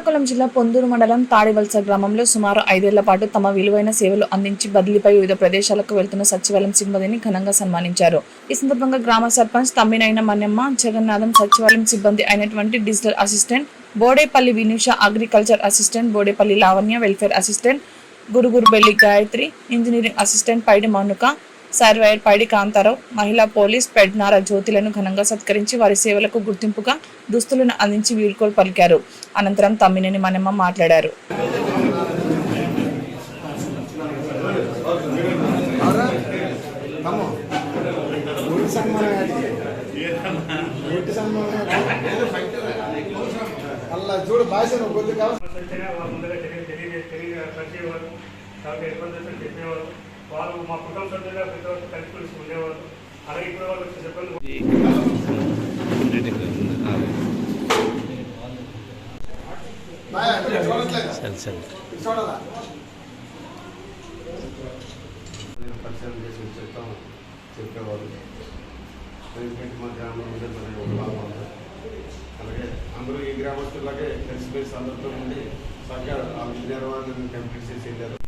శ్రీకాకుళం జిల్లా పొందూరు మండలం తాడివలస గ్రామంలో సుమారు 5 ఏళ్ల పాటు తమ విలువైన సేవలు అందించి బదిలీపై వివిధ ప్రదేశాలకు వెళ్తున్న సచివాలయం సిబ్బందిని ఘనంగా సన్మానించారు. ఈ సందర్భంగా గ్రామ సర్పంచ్ తమ్మినైన మన్నెమ్మ, జగన్నాథం, సచివాలయం సిబ్బంది అయినటువంటి digital assistant Bodepalli Vinusha, agriculture assistant Bodepalli Lavanya, welfare assistant Gurugurubelli Gayatri, engineering assistant Paidi Manuka, surveyor Paidi Kantharao, మహిళా పోలీస్ పెడ్నార జ్యోతిలను ఘనంగా సత్కరించి వారి సేవలకు గుర్తింపుగా దుస్తులను అందించి వీడ్కోలు పలికారు. అనంతరం తమ్మినేని మన్నెమ్మ మాట్లాడారు. వాళ్ళు మా కుటుంబ సభ్యులుగా ప్రతి ఒక్కరు కలిసి ఉండేవారు. అలాగే ఇప్పుడు వాళ్ళు వచ్చి చెప్పండి పరిశీలన చేసి చెప్తాం చెప్పేవారు. మా గ్రామం అలాగే అందరూ ఈ గ్రామస్తులాగే కలిసిపోయి అందరితో ఉండి చక్కగా ఆ నిర్వహణను కంప్లీట్ చేసి వెళ్ళారు.